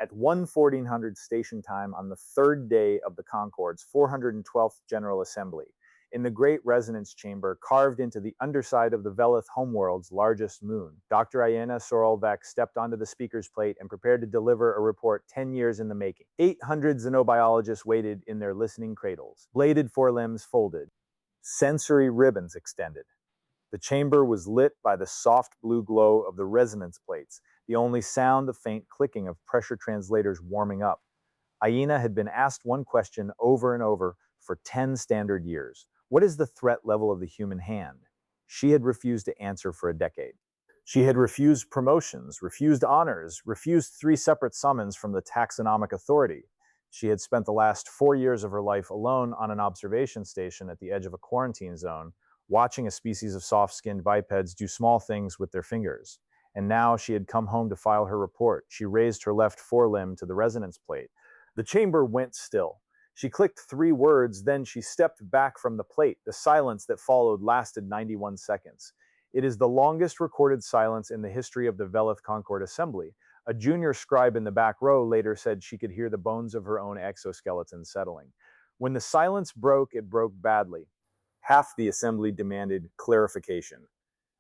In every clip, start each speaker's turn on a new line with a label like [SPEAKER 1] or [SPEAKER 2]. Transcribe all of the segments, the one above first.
[SPEAKER 1] At 1:1400 station time on the third day of the Concorde's 412th General Assembly, in the Great Resonance Chamber carved into the underside of the Velith homeworld's largest moon, Dr. Ayana Sorolvec stepped onto the speaker's plate and prepared to deliver a report 10 years in the making. 800 xenobiologists waited in their listening cradles, bladed forelimbs folded, sensory ribbons extended. The chamber was lit by the soft blue glow of the resonance plates, the only sound the faint clicking of pressure translators warming up. Aina had been asked one question over and over for 10 standard years. What is the threat level of the human hand? She had refused to answer for a decade. She had refused promotions, refused honors, refused 3 separate summons from the taxonomic authority. She had spent the last 4 years of her life alone on an observation station at the edge of a quarantine zone, watching a species of soft-skinned bipeds do small things with their fingers. And now she had come home to file her report. She raised her left forelimb to the resonance plate. The chamber went still. She clicked 3 words, then she stepped back from the plate. The silence that followed lasted 91 seconds. It is the longest recorded silence in the history of the Velith Concorde Assembly. A junior scribe in the back row later said she could hear the bones of her own exoskeleton settling. When the silence broke, it broke badly. Half the assembly demanded clarification.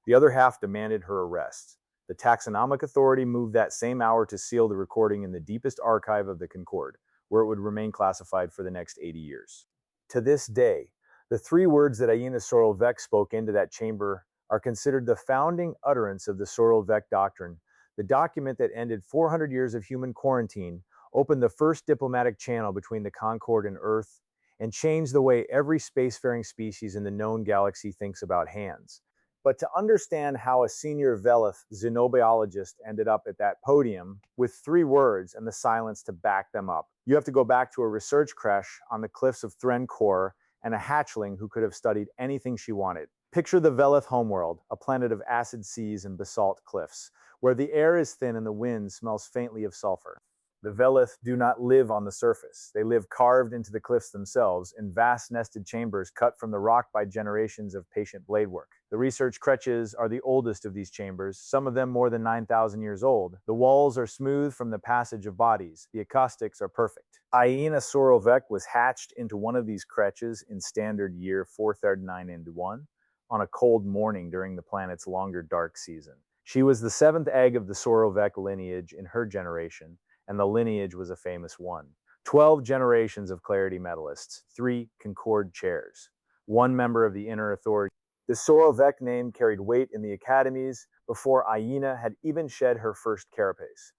[SPEAKER 1] The other half demanded her arrest. The taxonomic authority moved that same hour to seal the recording in the deepest archive of the Concorde, where it would remain classified for the next 80 years. To this day, the 3 words that Aina Sorolvec spoke into that chamber are considered the founding utterance of the Sorolvec doctrine. The document that ended 400 years of human quarantine, opened the first diplomatic channel between the Concorde and Earth, and changed the way every spacefaring species in the known galaxy thinks about hands. But to understand how a senior Velith Xenobiologist ended up at that podium with 3 words and the silence to back them up, you have to go back to a research creche on the cliffs of Threnkor and a hatchling who could have studied anything she wanted. Picture the Velith homeworld, a planet of acid seas and basalt cliffs, where the air is thin and the wind smells faintly of sulfur. The Velith do not live on the surface. They live carved into the cliffs themselves in vast nested chambers cut from the rock by generations of patient blade work. The research creches are the oldest of these chambers, some of them more than 9,000 years old. The walls are smooth from the passage of bodies. The acoustics are perfect. Aina Sorolvec was hatched into one of these creches in standard year 439 on a cold morning during the planet's longer dark season. She was the 7th egg of the Sorolvec lineage in her generation, and the lineage was a famous one. 12 generations of Clarity medalists, 3 Concorde chairs, 1 member of the Inner Authority. The Sorolvec name carried weight in the academies before Aina had even shed her first carapace.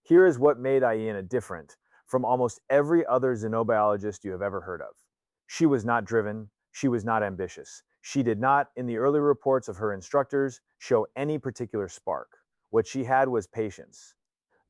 [SPEAKER 1] Here is what made Aina different from almost every other xenobiologist you have ever heard of. She was not driven, she was not ambitious. She did not, in the early reports of her instructors, show any particular spark. What she had was patience.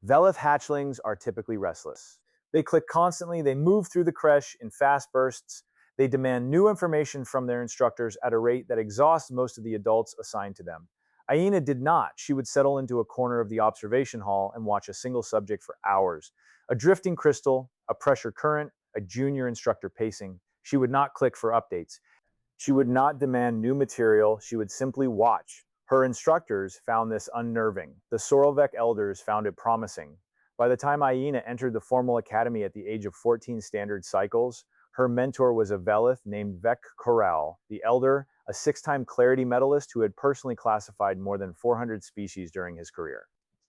[SPEAKER 1] Velith hatchlings are typically restless. They click constantly, they move through the creche in fast bursts, they demand new information from their instructors at a rate that exhausts most of the adults assigned to them. Aina did not. She would settle into a corner of the observation hall and watch a single subject for hours. A drifting crystal, a pressure current, a junior instructor pacing. She would not click for updates. She would not demand new material, she would simply watch. Her instructors found this unnerving. The Sorolvec elders found it promising. By the time Aina entered the formal academy at the age of 14 standard cycles, her mentor was a Velith named Vec Corral, the elder, a 6-time Clarity medalist who had personally classified more than 400 species during his career.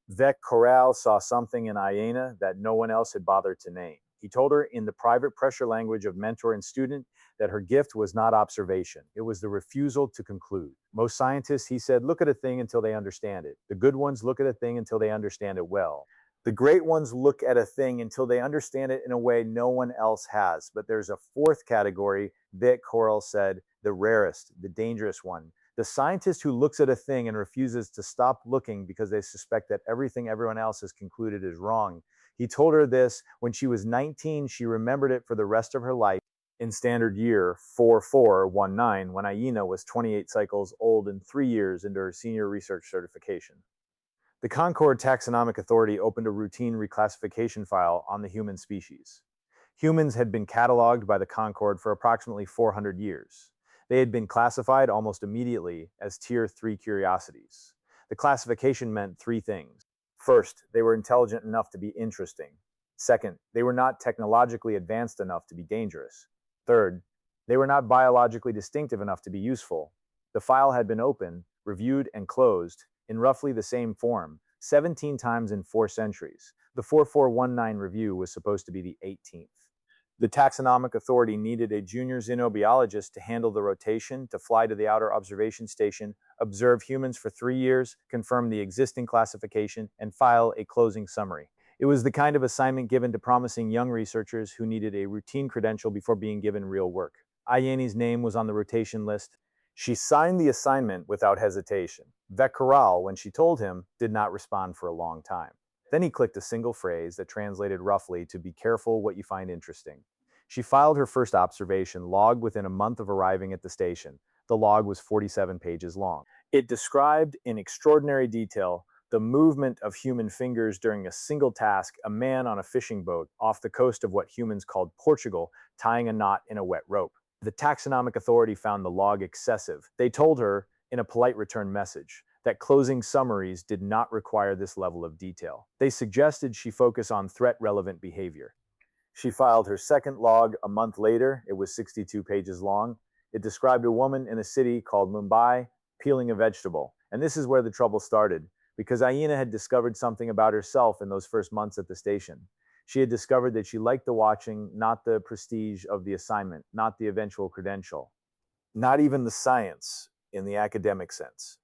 [SPEAKER 1] Vec Corral saw something in Aina that no one else had bothered to name. He told her in the private pressure language of mentor and student that her gift was not observation. It was the refusal to conclude. Most scientists, he said, look at a thing until they understand it. The good ones look at a thing until they understand it well. The great ones look at a thing until they understand it in a way no one else has. But there's a 4th category, Vic Corral said, the rarest, the dangerous one. The scientist who looks at a thing and refuses to stop looking because they suspect that everything everyone else has concluded is wrong. He told her this when she was 19. She remembered it for the rest of her life in standard year 4419 when Aina was 28 cycles old and 3 years into her senior research certification. The Concorde Taxonomic Authority opened a routine reclassification file on the human species. Humans had been cataloged by the Concorde for approximately 400 years. They had been classified almost immediately as Tier 3 curiosities. The classification meant 3 things. First, they were intelligent enough to be interesting. Second, they were not technologically advanced enough to be dangerous. Third, they were not biologically distinctive enough to be useful. The file had been opened, reviewed, and closed, in roughly the same form, 17 times in 4 centuries. The 4419 review was supposed to be the 18th. The taxonomic authority needed a junior xenobiologist to handle the rotation, to fly to the outer observation station, observe humans for 3 years, confirm the existing classification, and file a closing summary. It was the kind of assignment given to promising young researchers who needed a routine credential before being given real work. Ayene's name was on the rotation list. She signed the assignment without hesitation. Vecchiaral, when she told him, did not respond for a long time. Then he clicked a single phrase that translated roughly to "be careful what you find interesting." She filed her first observation log within a month of arriving at the station. The log was 47 pages long. It described in extraordinary detail the movement of human fingers during a single task, a man on a fishing boat off the coast of what humans called Portugal, tying a knot in a wet rope. The taxonomic authority found the log excessive. They told her, in a polite return message, that closing summaries did not require this level of detail. They suggested she focus on threat-relevant behavior. She filed her second log a month later. It was 62 pages long. It described a woman in a city called Mumbai peeling a vegetable. And this is where the trouble started, because Ayena had discovered something about herself in those first months at the station. She had discovered that she liked the watching, not the prestige of the assignment, not the eventual credential, not even the science in the academic sense.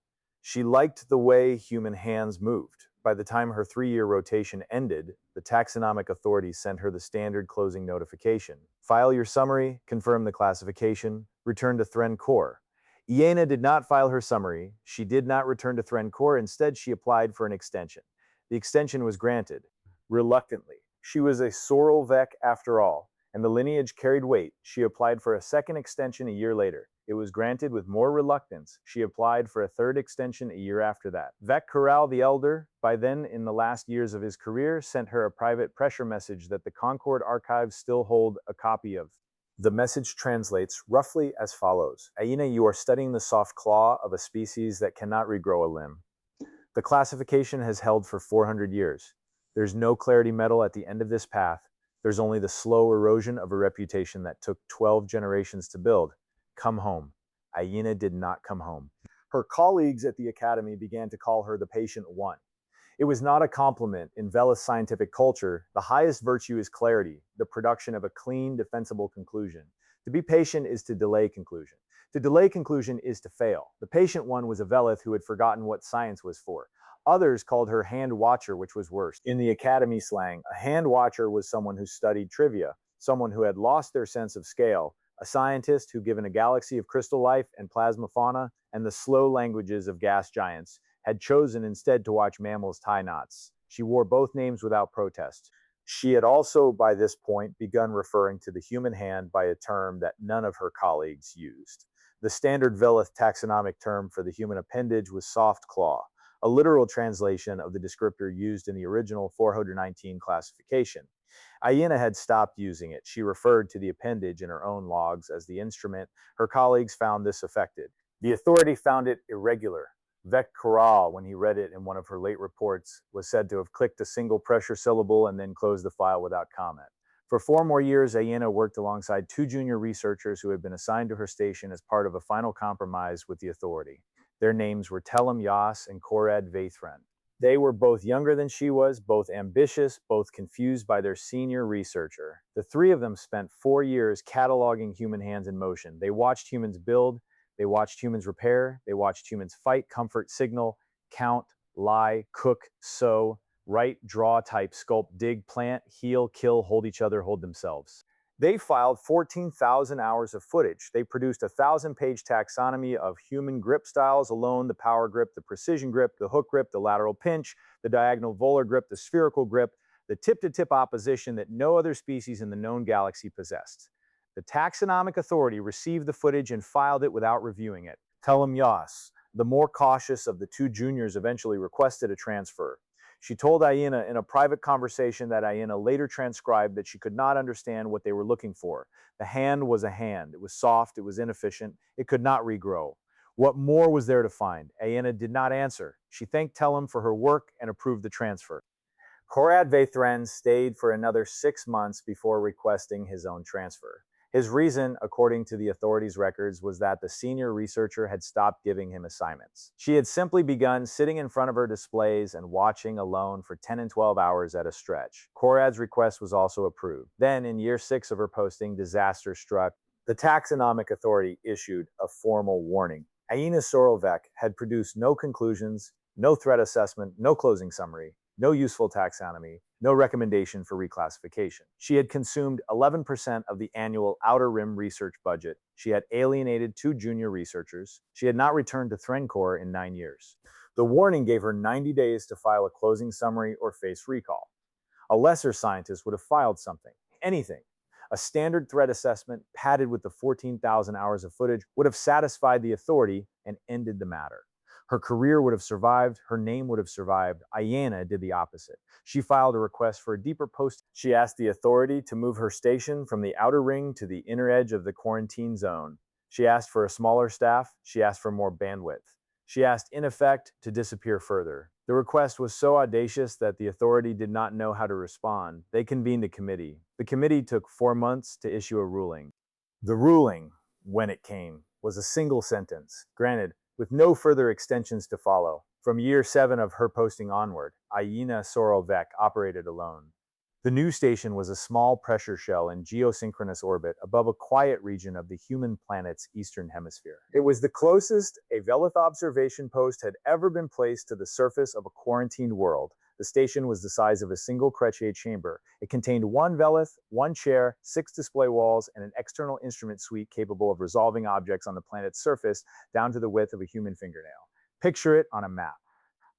[SPEAKER 1] She liked the way human hands moved. By the time her 3-year rotation ended, the taxonomic authority sent her the standard closing notification. File your summary, confirm the classification, return to Thren Core. Iena did not file her summary. She did not return to Thren Core. Instead, she applied for an extension. The extension was granted, reluctantly. She was a Sorrel Vec after all, and the lineage carried weight. She applied for a second extension a year later. It was granted with more reluctance. She applied for a third extension a year after that. Vecchiaral the Elder, by then in the last years of his career, sent her a private pressure message that the Concord archives still hold a copy of. The message translates roughly as follows. Ayena, you are studying the soft claw of a species that cannot regrow a limb. The classification has held for 400 years. There's no clarity metal at the end of this path. There's only the slow erosion of a reputation that took 12 generations to build. Come home. Ayena did not come home. Her colleagues at the academy began to call her the patient one. It was not a compliment. In Velis scientific culture, the highest virtue is clarity, the production of a clean, defensible conclusion. To be patient is to delay conclusion. To delay conclusion is to fail. The patient one was a Velith who had forgotten what science was for. Others called her hand watcher, which was worse. In the academy slang, a hand watcher was someone who studied trivia, someone who had lost their sense of scale, a scientist who, given a galaxy of crystal life and plasma fauna and the slow languages of gas giants, had chosen instead to watch mammals tie knots. She wore both names without protest. She had also, by this point, begun referring to the human hand by a term that none of her colleagues used. The standard Velith taxonomic term for the human appendage was soft claw, a literal translation of the descriptor used in the original 419 classification. Ayena had stopped using it. She referred to the appendage in her own logs as the instrument. Her colleagues found this affected. The authority found it irregular. Vecchiaral, when he read it in one of her late reports, was said to have clicked a single pressure syllable and then closed the file without comment. For 4 more years, Ayena worked alongside 2 junior researchers who had been assigned to her station as part of a final compromise with the authority. Their names were Telem Yas and Korad Vaithran. They were both younger than she was, both ambitious, both confused by their senior researcher. The 3 of them spent 4 years cataloging human hands in motion. They watched humans build, they watched humans repair, they watched humans fight, comfort, signal, count, lie, cook, sew, write, draw, type, sculpt, dig, plant, heal, kill, hold each other, hold themselves. They filed 14,000 hours of footage. They produced a 1,000-page taxonomy of human grip styles alone: the power grip, the precision grip, the hook grip, the lateral pinch, the diagonal volar grip, the spherical grip, the tip-to-tip opposition that no other species in the known galaxy possessed. The taxonomic authority received the footage and filed it without reviewing it. Telem Yas, the more cautious of the 2 juniors, eventually requested a transfer. She told Ayena in a private conversation that Ayena later transcribed that she could not understand what they were looking for. The hand was a hand. It was soft. It was inefficient. It could not regrow. What more was there to find? Aina did not answer. She thanked Telem for her work and approved the transfer. Korad Vaithran stayed for another 6 months before requesting his own transfer. His reason, according to the authorities' records, was that the senior researcher had stopped giving him assignments. She had simply begun sitting in front of her displays and watching alone for 10 and 12 hours at a stretch. Korad's request was also approved. Then, in year 6 of her posting, disaster struck. The Taxonomic Authority issued a formal warning. Aina Sorovec had produced no conclusions, no threat assessment, no closing summary, no useful taxonomy, no recommendation for reclassification. She had consumed 11% of the annual Outer Rim research budget. She had alienated 2 junior researchers. She had not returned to Threncor in 9 years. The warning gave her 90 days to file a closing summary or face recall. A lesser scientist would have filed something, anything. A standard threat assessment, padded with the 14,000 hours of footage, would have satisfied the authority and ended the matter. Her career would have survived, her name would have survived. Aina did the opposite. She filed a request for a deeper post. She asked the authority to move her station from the outer ring to the inner edge of the quarantine zone. She asked for a smaller staff. She asked for more bandwidth. She asked, in effect, to disappear further. The request was so audacious that the authority did not know how to respond. They convened a committee. The committee took 4 months to issue a ruling. The ruling, when it came, was a single sentence. Granted, with no further extensions to follow. From year 7 of her posting onward, Aina Sorovec operated alone. The new station was a small pressure shell in geosynchronous orbit above a quiet region of the human planet's eastern hemisphere. It was the closest a Velith observation post had ever been placed to the surface of a quarantined world. The station was the size of a single Chrétien chamber. It contained 1 Velith, 1 chair, 6 display walls, and an external instrument suite capable of resolving objects on the planet's surface down to the width of a human fingernail. Picture it on a map.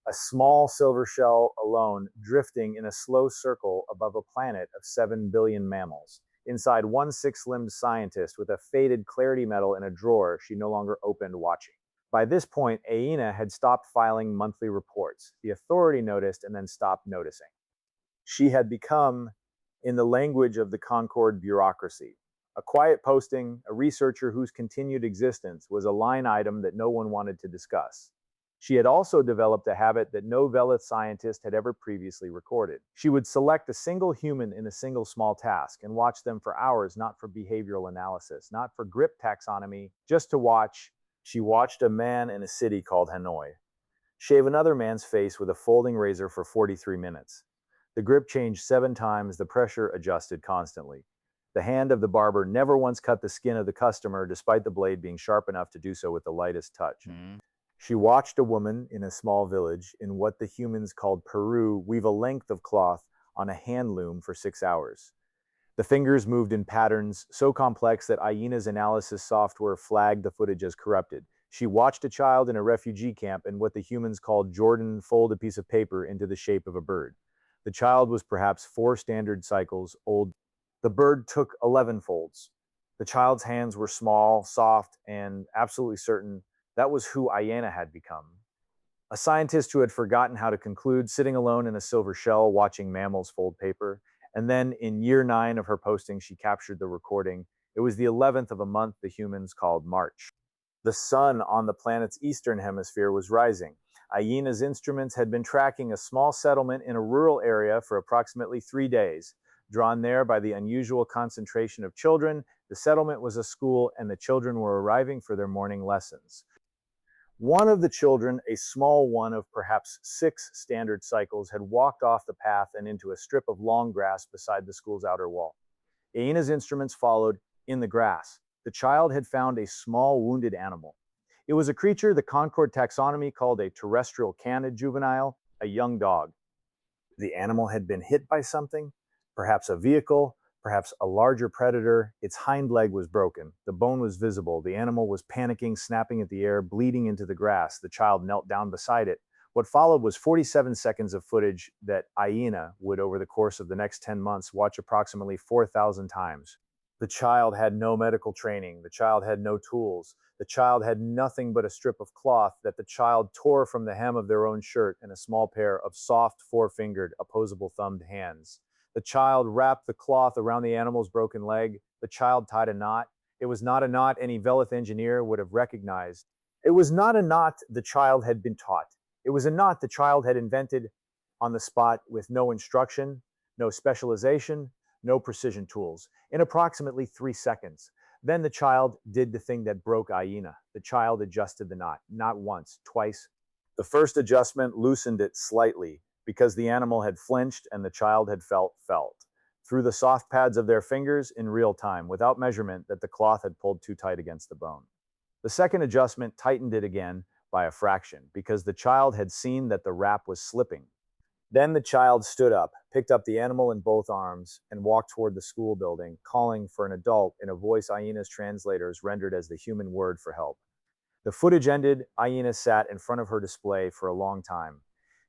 [SPEAKER 1] A small silver shell alone drifting in a slow circle above a planet of 7 billion mammals. Inside, 1 6-limbed scientist with a faded clarity medal in a drawer she no longer opened watching. By this point, Aina had stopped filing monthly reports. The authority noticed and then stopped noticing. She had become, in the language of the Concord bureaucracy, a quiet posting, a researcher whose continued existence was a line item that no one wanted to discuss. She had also developed a habit that no Velith scientist had ever previously recorded. She would select a single human in a single small task and watch them for hours, not for behavioral analysis, not for grip taxonomy, just to watch. She watched a man in a city called Hanoi shave another man's face with a folding razor for 43 minutes. The grip changed 7 times, the pressure adjusted constantly. The hand of the barber never once cut the skin of the customer, despite the blade being sharp enough to do so with the lightest touch. She watched a woman in a small village in what the humans called Peru weave a length of cloth on a hand loom for 6 hours. The fingers moved in patterns so complex that Aina's analysis software flagged the footage as corrupted. She watched a child in a refugee camp in what the humans called Jordan fold a piece of paper into the shape of a bird. The child was perhaps 4 standard cycles old. The bird took 11 folds. The child's hands were small, soft, and absolutely certain that was who Aina had become. A scientist who had forgotten how to conclude, sitting alone in a silver shell watching mammals fold paper. And then in year 9 of her posting, she captured the recording. It was the 11th of a month the humans called March. The sun on the planet's eastern hemisphere was rising. Aina's instruments had been tracking a small settlement in a rural area for approximately 3 days. Drawn there by the unusual concentration of children, the settlement was a school and the children were arriving for their morning lessons. One of the children, a small one of perhaps 6 standard cycles, had walked off the path and into a strip of long grass beside the school's outer wall. Aina's instruments followed in the grass. The child had found a small wounded animal. It was a creature the Concord taxonomy called a terrestrial canid juvenile, a young dog. The animal had been hit by something, perhaps a vehicle, perhaps a larger predator. Its hind leg was broken. The bone was visible. The animal was panicking, snapping at the air, bleeding into the grass. The child knelt down beside it. What followed was 47 seconds of footage that Aina would, over the course of the next 10 months, watch approximately 4,000 times. The child had no medical training. The child had no tools. The child had nothing but a strip of cloth that the child tore from the hem of their own shirt and a small pair of soft, 4-fingered, opposable thumbed hands. The child wrapped the cloth around the animal's broken leg. The child tied a knot. It was not a knot any Velith engineer would have recognized. It was not a knot the child had been taught. It was a knot the child had invented on the spot with no instruction, no specialization, no precision tools, in approximately 3 seconds. Then the child did the thing that broke Aina. The child adjusted the knot, not once, twice. The first adjustment loosened it slightly because the animal had flinched and the child had felt through the soft pads of their fingers in real time, without measurement, that the cloth had pulled too tight against the bone. The second adjustment tightened it again by a fraction because the child had seen that the wrap was slipping. Then the child stood up, picked up the animal in both arms, and walked toward the school building, calling for an adult in a voice Aina's translators rendered as the human word for help. The footage ended. Aina sat in front of her display for a long time.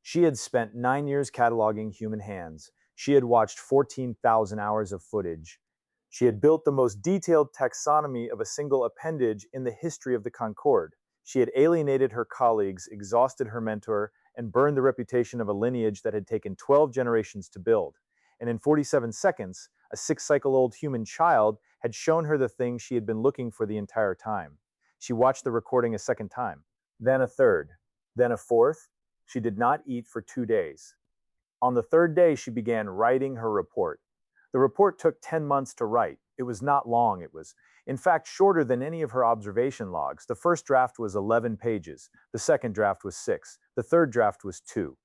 [SPEAKER 1] She had spent 9 years cataloging human hands. She had watched 14,000 hours of footage. She had built the most detailed taxonomy of a single appendage in the history of the Concorde. She had alienated her colleagues, exhausted her mentor, and burned the reputation of a lineage that had taken 12 generations to build. And in 47 seconds, a 6-cycle-old human child had shown her the thing she had been looking for the entire time. She watched the recording a second time, then a third, then a fourth. She did not eat for 2 days. On the third day, she began writing her report. The report took 10 months to write. It was not long. It was, in fact, shorter than any of her observation logs. The first draft was 11 pages. The second draft was 6. The third draft was 2.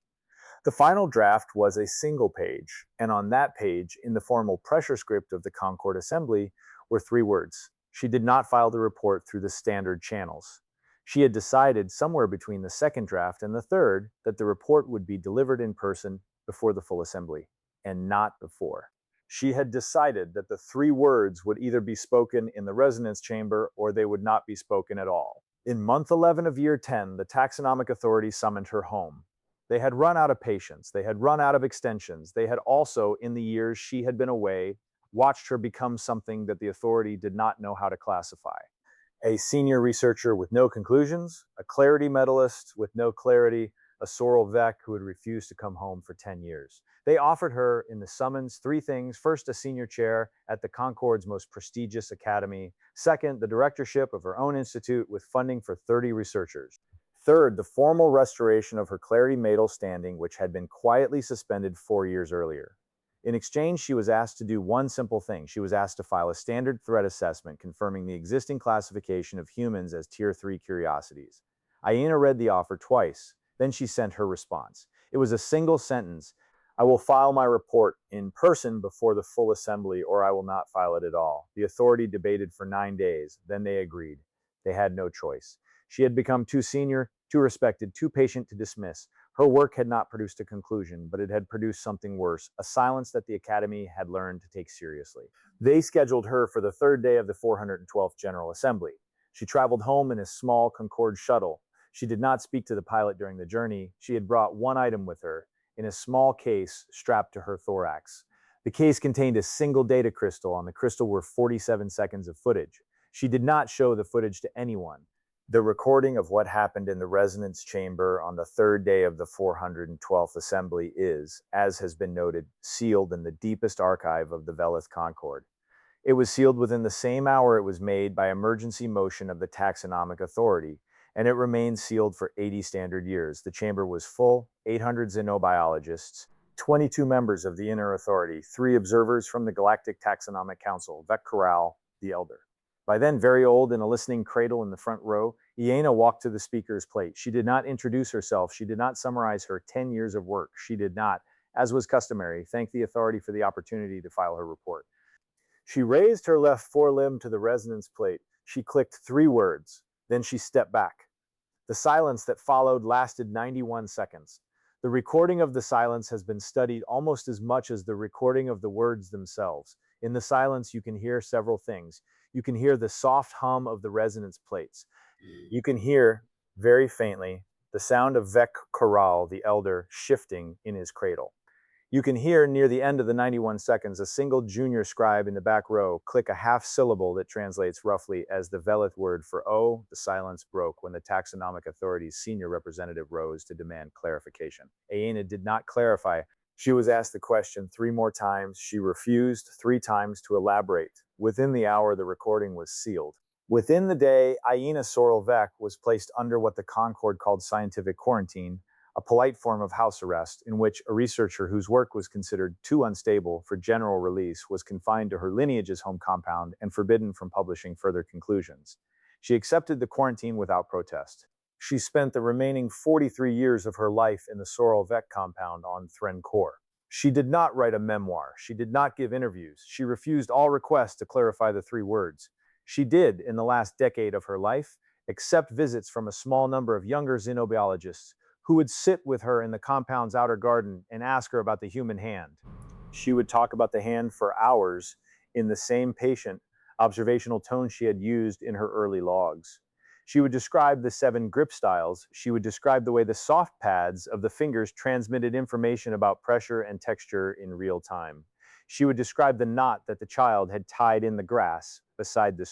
[SPEAKER 1] The final draft was a single page, and on that page, in the formal pressure script of the Concorde Assembly, were 3 words. She did not file the report through the standard channels. She had decided somewhere between the second draft and the third that the report would be delivered in person before the full assembly, and not before. She had decided that the 3 words would either be spoken in the resonance chamber or they would not be spoken at all. In month 11 of year 10, the taxonomic authority summoned her home. They had run out of patience. They had run out of extensions. They had also, in the years she had been away, watched her become something that the authority did not know how to classify. A senior researcher with no conclusions, a clarity medalist with no clarity, a Sorel Vec who had refused to come home for 10 years. They offered her in the summons 3 things. First, a senior chair at the Concorde's most prestigious academy. Second, the directorship of her own institute with funding for 30 researchers. Third, the formal restoration of her clarity medal standing, which had been quietly suspended 4 years earlier. In exchange, she was asked to do one simple thing. She was asked to file a standard threat assessment confirming the existing classification of humans as Tier 3 curiosities. Aina read the offer twice. Then she sent her response. It was a single sentence. I will file my report in person before the full assembly, or I will not file it at all. The authority debated for 9 days. Then they agreed. They had no choice. She had become too senior, too respected, too patient to dismiss. Her work had not produced a conclusion, but it had produced something worse, a silence that the Academy had learned to take seriously. They scheduled her for the third day of the 412th General Assembly. She traveled home in a small Concorde shuttle. She did not speak to the pilot during the journey. She had brought one item with her, in a small case strapped to her thorax. The case contained a single data crystal. On the crystal were 47 seconds of footage. She did not show the footage to anyone. The recording of what happened in the resonance chamber on the third day of the 412th Assembly is, as has been noted, sealed in the deepest archive of the Velith Concorde. It was sealed within the same hour it was made by emergency motion of the Taxonomic Authority, and it remained sealed for 80 standard years. The chamber was full, 800 xenobiologists, 22 members of the Inner Authority, 3 observers from the Galactic Taxonomic Council, Vec Corral, the Elder. By then very old, in a listening cradle in the front row, Aina walked to the speaker's plate. She did not introduce herself. She did not summarize her 10 years of work. She did not, as was customary, thank the authority for the opportunity to file her report. She raised her left forelimb to the resonance plate. She clicked 3 words. Then she stepped back. The silence that followed lasted 91 seconds. The recording of the silence has been studied almost as much as the recording of the words themselves. In the silence, you can hear several things. You can hear the soft hum of the resonance plates. You can hear, very faintly, the sound of Vec Corral, the Elder, shifting in his cradle. You can hear, near the end of the 91 seconds, a single junior scribe in the back row click a half syllable that translates roughly as the Velith word for "oh." The silence broke when the Taxonomic Authority's senior representative rose to demand clarification. Aina did not clarify. She was asked the question 3 more times. She refused 3 times to elaborate. Within the hour, the recording was sealed. Within the day, Aina Sorelvek was placed under what the Concord called scientific quarantine, a polite form of house arrest in which a researcher whose work was considered too unstable for general release was confined to her lineage's home compound and forbidden from publishing further conclusions. She accepted the quarantine without protest. She spent the remaining 43 years of her life in the Sorelvek compound on Threnkor. She did not write a memoir. She did not give interviews. She refused all requests to clarify the three words. She did, in the last decade of her life, accept visits from a small number of younger xenobiologists who would sit with her in the compound's outer garden and ask her about the human hand. She would talk about the hand for hours in the same patient, observational tone she had used in her early logs. She would describe the 7 grip styles. She would describe the way the soft pads of the fingers transmitted information about pressure and texture in real time. She would describe the knot that the child had tied in the grass beside the.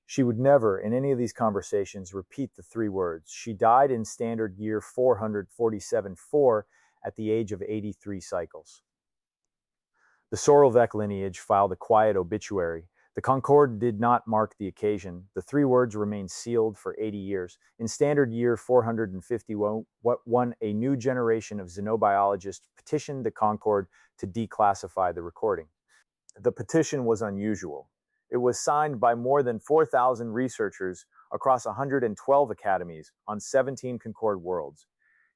[SPEAKER 1] She would never, in any of these conversations, repeat the 3 words. She died in standard year 447-4 at the age of 83 cycles. The Sorelvek lineage filed a quiet obituary. The Concorde did not mark the occasion. The 3 words remained sealed for 80 years. In standard year 451, a new generation of xenobiologists petitioned the Concorde to declassify the recording. The petition was unusual. It was signed by more than 4,000 researchers across 112 academies on 17 Concorde worlds.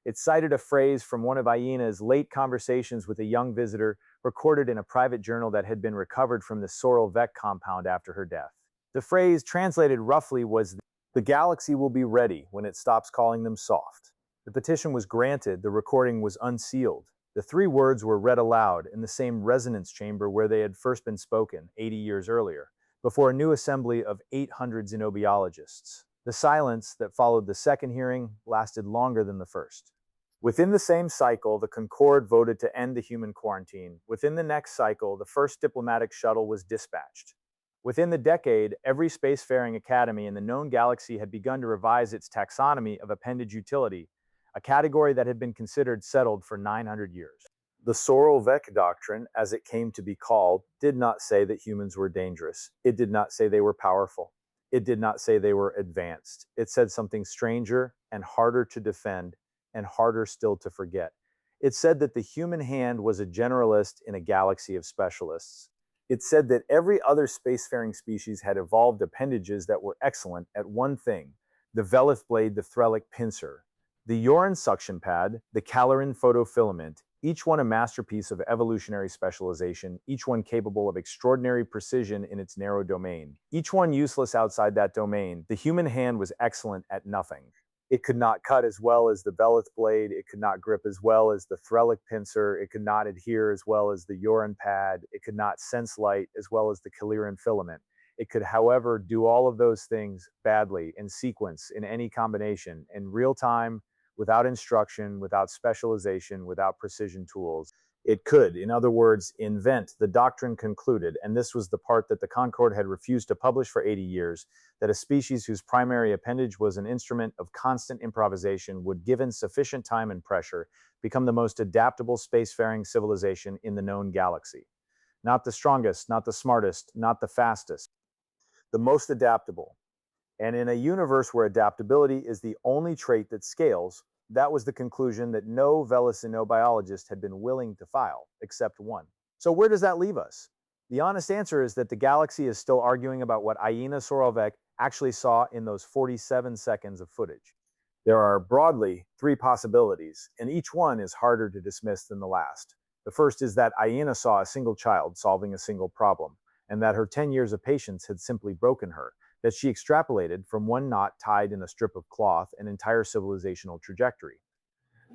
[SPEAKER 1] It cited a phrase from one of Aina's late conversations with a young visitor recorded in a private journal that had been recovered from the Sorelvek compound after her death. The phrase, translated roughly, was, "The galaxy will be ready when it stops calling them soft." The petition was granted, the recording was unsealed. The 3 words were read aloud in the same resonance chamber where they had first been spoken 80 years earlier, before a new assembly of 800 xenobiologists. The silence that followed the second hearing lasted longer than the first. Within the same cycle, the Concorde voted to end the human quarantine. Within the next cycle, the first diplomatic shuttle was dispatched. Within the decade, every spacefaring academy in the known galaxy had begun to revise its taxonomy of appendage utility, a category that had been considered settled for 900 years. The Sorelvek doctrine, as it came to be called, did not say that humans were dangerous. It did not say they were powerful. It did not say they were advanced. It said something stranger and harder to defend and harder still to forget. It said that the human hand was a generalist in a galaxy of specialists. It said that every other spacefaring species had evolved appendages that were excellent at one thing: the velith blade, the threlic pincer, the Yoran suction pad, the calorin photofilament, each one a masterpiece of evolutionary specialization, each one capable of extraordinary precision in its narrow domain, each one useless outside that domain. The human hand was excellent at nothing. It could not cut as well as the velith blade, it could not grip as well as the threlic pincer, it could not adhere as well as the Yoran pad, it could not sense light as well as the calorin filament. It could, however, do all of those things badly in sequence, in any combination, in real time, without instruction, without specialization, without precision tools. It could, in other words, invent, the doctrine concluded, and this was the part that the Concorde had refused to publish for 80 years, that a species whose primary appendage was an instrument of constant improvisation would, given sufficient time and pressure, become the most adaptable spacefaring civilization in the known galaxy. Not the strongest, not the smartest, not the fastest, the most adaptable. And in a universe where adaptability is the only trait that scales, that was the conclusion that no xenobiologist had been willing to file, except one. So where does that leave us? The honest answer is that the galaxy is still arguing about what Aina Sorelvek actually saw in those 47 seconds of footage. There are broadly 3 possibilities, and each one is harder to dismiss than the last. The first is that Aina saw a single child solving a single problem, and that her 10 years of patience had simply broken her, that she extrapolated from one knot tied in a strip of cloth an entire civilizational trajectory.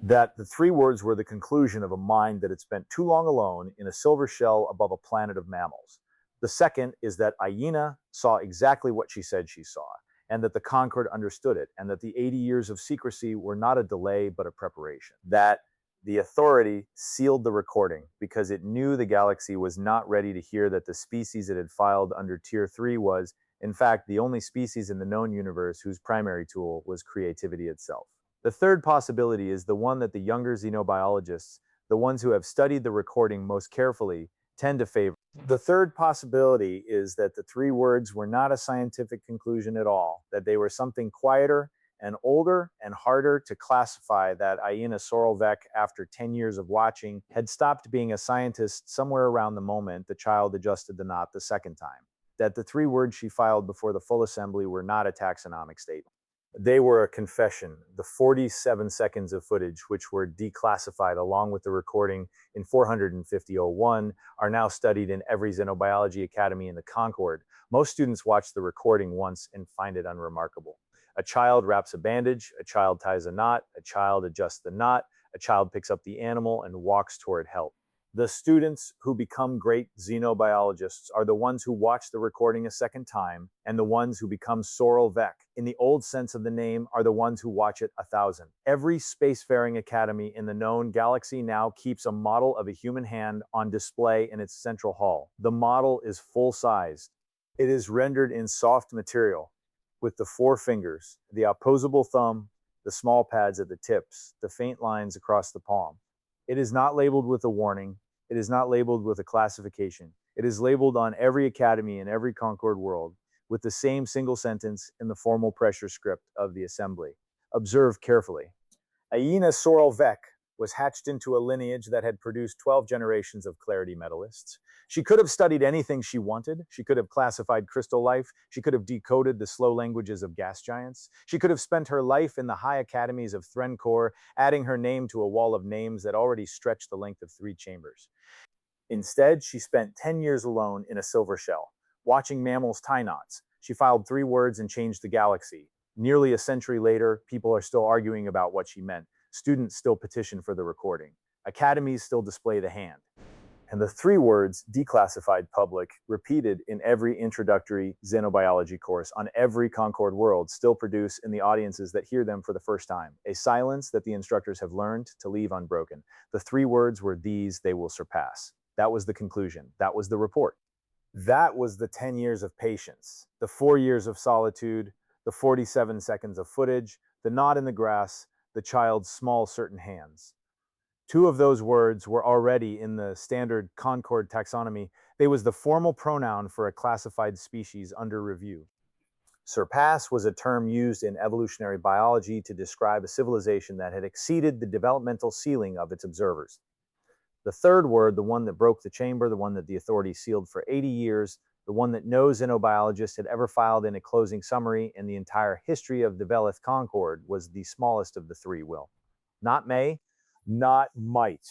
[SPEAKER 1] That the 3 words were the conclusion of a mind that had spent too long alone in a silver shell above a planet of mammals. The second is that Aina saw exactly what she said she saw, and that the Concorde understood it, and that the 80 years of secrecy were not a delay but a preparation. That the authority sealed the recording because it knew the galaxy was not ready to hear that the species it had filed under Tier 3 was, in fact, the only species in the known universe whose primary tool was creativity itself. The third possibility is the one that the younger xenobiologists, the ones who have studied the recording most carefully, tend to favor. The third possibility is that the three words were not a scientific conclusion at all, that they were something quieter and older and harder to classify, that Aina Sorolvec, after 10 years of watching, had stopped being a scientist somewhere around the moment the child adjusted the knot the second time, that the three words she filed before the full assembly were not a taxonomic statement. They were a confession. The 47 seconds of footage, which were declassified along with the recording in 450.01, are now studied in every Xenobiology Academy in the Concord. Most students watch the recording once and find it unremarkable. A child wraps a bandage, a child ties a knot, a child adjusts the knot, a child picks up the animal and walks toward help. The students who become great xenobiologists are the ones who watch the recording a second time, and the ones who become Soral Vec, in the old sense of the name, are the ones who watch it 1,000. Every spacefaring academy in the known galaxy now keeps a model of a human hand on display in its central hall. The model is full-sized. It is rendered in soft material, with the four fingers, the opposable thumb, the small pads at the tips, the faint lines across the palm. It is not labeled with a warning. It is not labeled with a classification. It is labeled on every academy in every Concord world with the same single sentence in the formal pressure script of the assembly. Observe carefully. Aina Sorolvec was hatched into a lineage that had produced 12 generations of clarity medalists. She could have studied anything she wanted. She could have classified crystal life. She could have decoded the slow languages of gas giants. She could have spent her life in the high academies of Threnkor, adding her name to a wall of names that already stretched the length of 3 chambers. Instead, she spent 10 years alone in a silver shell, watching mammals tie knots. She filed 3 words and changed the galaxy. Nearly a century later, people are still arguing about what she meant. Students still petition for the recording. Academies still display the hand. And the 3 words, declassified public, repeated in every introductory xenobiology course on every Concord world, still produce in the audiences that hear them for the first time a silence that the instructors have learned to leave unbroken. The 3 words were these: they will surpass. That was the conclusion. That was the report. That was the 10 years of patience, the 4 years of solitude, the 47 seconds of footage, the knot in the grass, the child's small certain hands. 2 of those words were already in the standard Concord taxonomy. They was the formal pronoun for a classified species under review. Surpass was a term used in evolutionary biology to describe a civilization that had exceeded the developmental ceiling of its observers. The third word, the one that broke the chamber, the one that the authorities sealed for 80 years, the one that no xenobiologist had ever filed in a closing summary in the entire history of the Velith Concord, was the smallest of the 3 will. Not may, not might,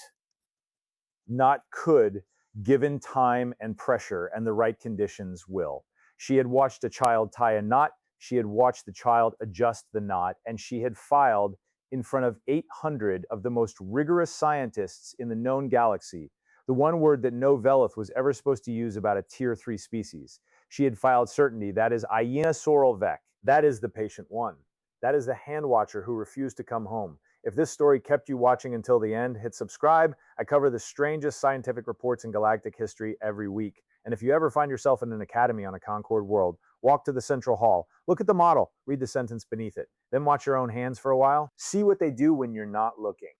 [SPEAKER 1] not could, given time and pressure and the right conditions, will. She had watched a child tie a knot, she had watched the child adjust the knot, and she had filed in front of 800 of the most rigorous scientists in the known galaxy, the one word that no Velith was ever supposed to use about a tier 3 species. She had filed certainty. That is Aina Sorolvec. That is the patient one. That is the hand watcher who refused to come home. If this story kept you watching until the end, hit subscribe. I cover the strangest scientific reports in galactic history every week. And if you ever find yourself in an academy on a Concord world, walk to the central hall, look at the model, read the sentence beneath it, then watch your own hands for a while. See what they do when you're not looking.